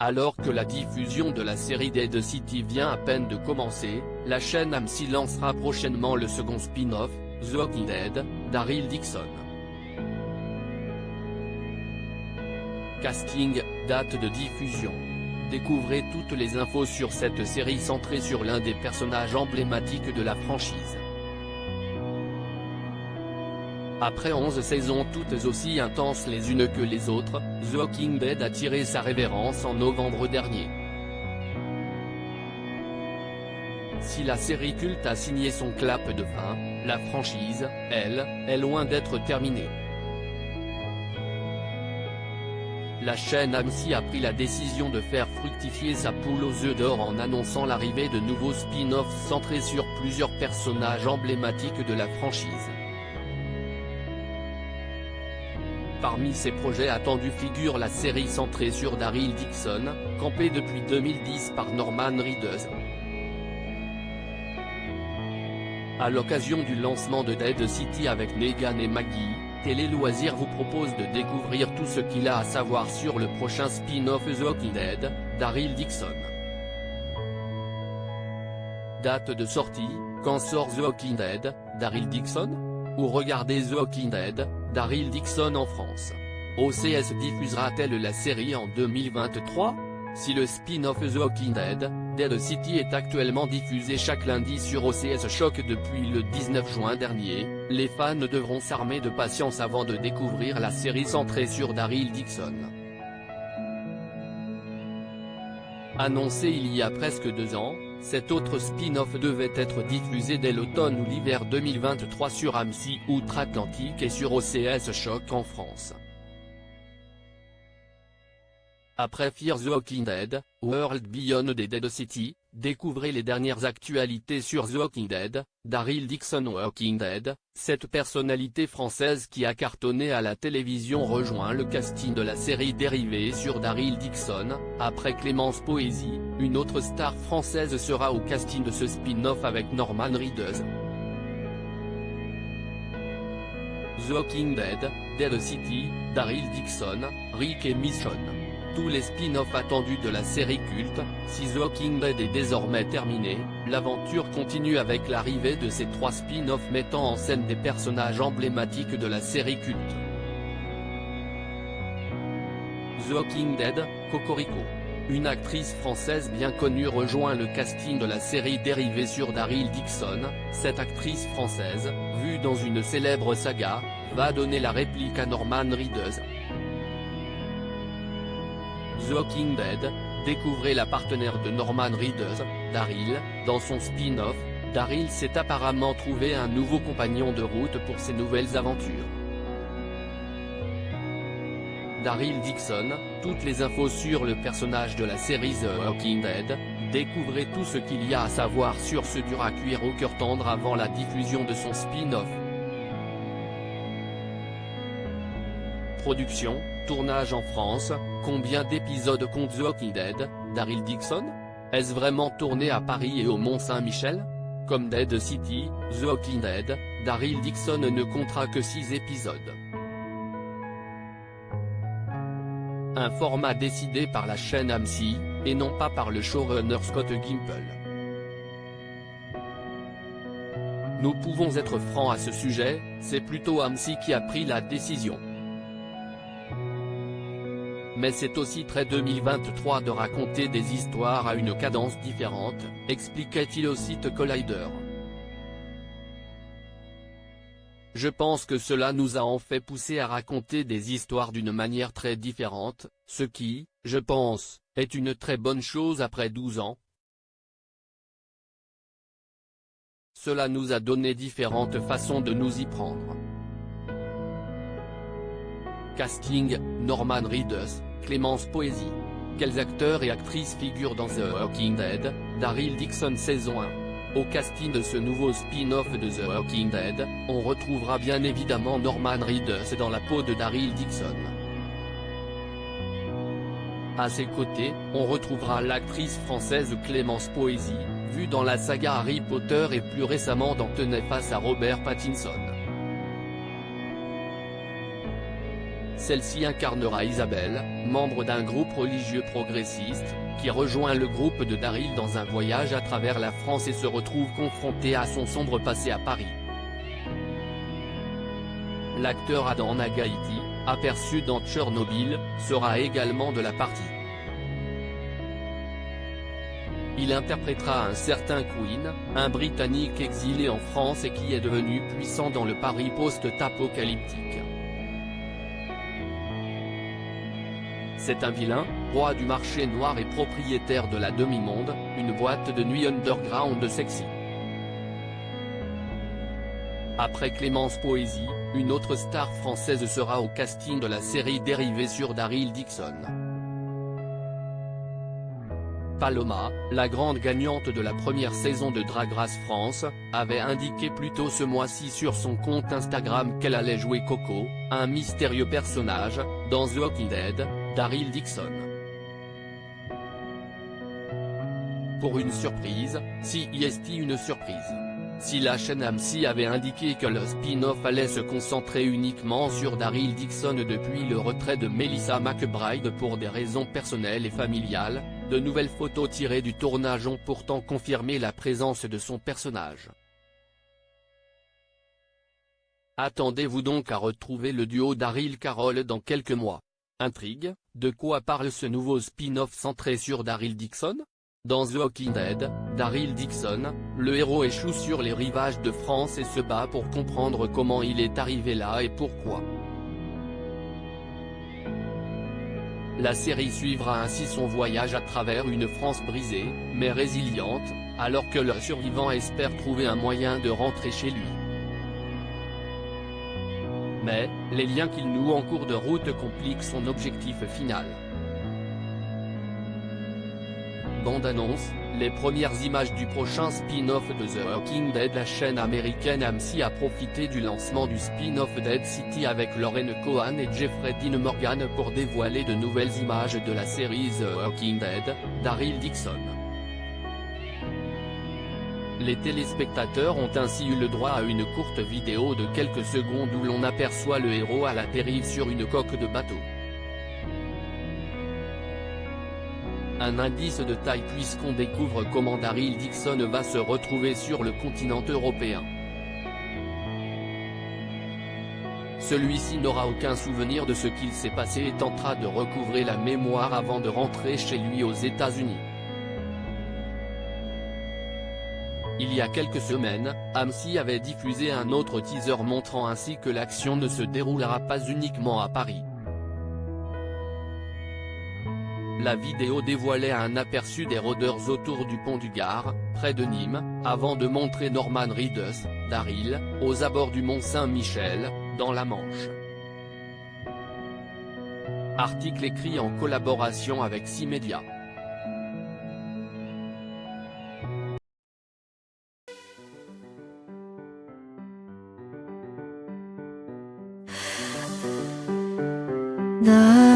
Alors que la diffusion de la série Dead City vient à peine de commencer, la chaîne AMC lancera prochainement le second spin-off, The Walking Dead, Daryl Dixon. Casting, date de diffusion. Découvrez toutes les infos sur cette série centrée sur l'un des personnages emblématiques de la franchise. Après 11 saisons toutes aussi intenses les unes que les autres, The Walking Dead a tiré sa révérence en novembre dernier. Si la série culte a signé son clap de fin, la franchise, elle, est loin d'être terminée. La chaîne AMC a pris la décision de faire fructifier sa poule aux œufs d'or en annonçant l'arrivée de nouveaux spin-offs centrés sur plusieurs personnages emblématiques de la franchise. Parmi ces projets attendus figure la série centrée sur Daryl Dixon, campée depuis 2010 par Norman Reedus. À l'occasion du lancement de Dead City avec Negan et Maggie, Télé Loisirs vous propose de découvrir tout ce qu'il a à savoir sur le prochain spin-off The Walking Dead, Daryl Dixon. Date de sortie, quand sort The Walking Dead, Daryl Dixon ? Ou regardez The Walking Dead, Daryl Dixon en France. OCS diffusera-t-elle la série en 2023 ? Si le spin-off The Walking Dead, Dead City est actuellement diffusé chaque lundi sur OCS Choc depuis le 19 juin dernier, les fans devront s'armer de patience avant de découvrir la série centrée sur Daryl Dixon. Annoncé il y a presque 2 ans, cet autre spin-off devait être diffusé dès l'automne ou l'hiver 2023 sur AMC Outre-Atlantique et sur OCS Choc en France. Après Fear the Walking Dead, World Beyond des Dead City, découvrez les dernières actualités sur The Walking Dead, Daryl Dixon Walking Dead, cette personnalité française qui a cartonné à la télévision rejoint le casting de la série dérivée sur Daryl Dixon. Après Clémence Poésy, une autre star française sera au casting de ce spin-off avec Norman Reedus. The Walking Dead, Dead City, Daryl Dixon, Rick et Michonne. Tous les spin-offs attendus de la série culte, si The Walking Dead est désormais terminé, l'aventure continue avec l'arrivée de ces 3 spin-offs mettant en scène des personnages emblématiques de la série culte. The Walking Dead, Cocorico. Une actrice française bien connue rejoint le casting de la série dérivée sur Daryl Dixon. Cette actrice française, vue dans une célèbre saga, va donner la réplique à Norman Reedus. The Walking Dead, découvrez la partenaire de Norman Reedus, Daryl. Dans son spin-off, Daryl s'est apparemment trouvé un nouveau compagnon de route pour ses nouvelles aventures. Daryl Dixon, toutes les infos sur le personnage de la série The Walking Dead, découvrez tout ce qu'il y a à savoir sur ce dur à cuire au cœur tendre avant la diffusion de son spin-off. Production, tournage en France, combien d'épisodes compte The Walking Dead, Daryl Dixon ? Est-ce vraiment tourné à Paris et au Mont-Saint-Michel ? Comme Dead City, The Walking Dead, Daryl Dixon ne comptera que 6 épisodes. Un format décidé par la chaîne AMC, et non pas par le showrunner Scott Gimple. Nous pouvons être francs à ce sujet, c'est plutôt AMC qui a pris la décision. Mais c'est aussi très 2023 de raconter des histoires à une cadence différente, expliquait-il au site Collider. Je pense que cela nous a en fait poussé à raconter des histoires d'une manière très différente, ce qui, je pense, est une très bonne chose après 12 ans. Cela nous a donné différentes façons de nous y prendre. Casting, Norman Reedus, Clémence Poésy. Quels acteurs et actrices figurent dans The Walking Dead, Daryl Dixon saison 1 ? Au casting de ce nouveau spin-off de The Walking Dead, on retrouvera bien évidemment Norman Reedus dans la peau de Daryl Dixon. À ses côtés, on retrouvera l'actrice française Clémence Poésy, vue dans la saga Harry Potter et plus récemment dans Tenez face à Robert Pattinson. Celle-ci incarnera Isabelle, membre d'un groupe religieux progressiste, qui rejoint le groupe de Daryl dans un voyage à travers la France et se retrouve confronté à son sombre passé à Paris. L'acteur Adam Nagaiti, aperçu dans Tchernobyl, sera également de la partie. Il interprétera un certain Queen, un Britannique exilé en France et qui est devenu puissant dans le Paris post-apocalyptique. C'est un vilain, roi du marché noir et propriétaire de la demi-monde, une boîte de nuit underground sexy. Après Clémence Poésy, une autre star française sera au casting de la série dérivée sur Daryl Dixon. Paloma, la grande gagnante de la première saison de Drag Race France, avait indiqué plus tôt ce mois-ci sur son compte Instagram qu'elle allait jouer Coco, un mystérieux personnage, dans The Walking Dead, Daryl Dixon. Pour une surprise, si est une surprise. Si la chaîne AMC avait indiqué que le spin-off allait se concentrer uniquement sur Daryl Dixon depuis le retrait de Melissa McBride pour des raisons personnelles et familiales, de nouvelles photos tirées du tournage ont pourtant confirmé la présence de son personnage. Attendez-vous donc à retrouver le duo Daryl-Carol dans quelques mois. Intrigue, de quoi parle ce nouveau spin-off centré sur Daryl Dixon ? Dans The Walking Dead, Daryl Dixon, le héros échoue sur les rivages de France et se bat pour comprendre comment il est arrivé là et pourquoi. La série suivra ainsi son voyage à travers une France brisée, mais résiliente, alors que le survivant espère trouver un moyen de rentrer chez lui. Mais, les liens qu'il noue en cours de route compliquent son objectif final. Bande-annonce, les premières images du prochain spin-off de The Walking Dead. La chaîne américaine AMC a profité du lancement du spin-off Dead City avec Lauren Cohan et Jeffrey Dean Morgan pour dévoiler de nouvelles images de la série The Walking Dead, Daryl Dixon. Les téléspectateurs ont ainsi eu le droit à une courte vidéo de quelques secondes où l'on aperçoit le héros à la dérive sur une coque de bateau. Un indice de taille puisqu'on découvre comment Daryl Dixon va se retrouver sur le continent européen. Celui-ci n'aura aucun souvenir de ce qu'il s'est passé et tentera de recouvrer la mémoire avant de rentrer chez lui aux États-Unis. Il y a quelques semaines, AMC avait diffusé un autre teaser montrant ainsi que l'action ne se déroulera pas uniquement à Paris. La vidéo dévoilait un aperçu des rôdeurs autour du pont du Gard, près de Nîmes, avant de montrer Norman Reedus, Daryl, aux abords du mont Saint-Michel, dans la Manche. Article écrit en collaboration avec 6 médias. 나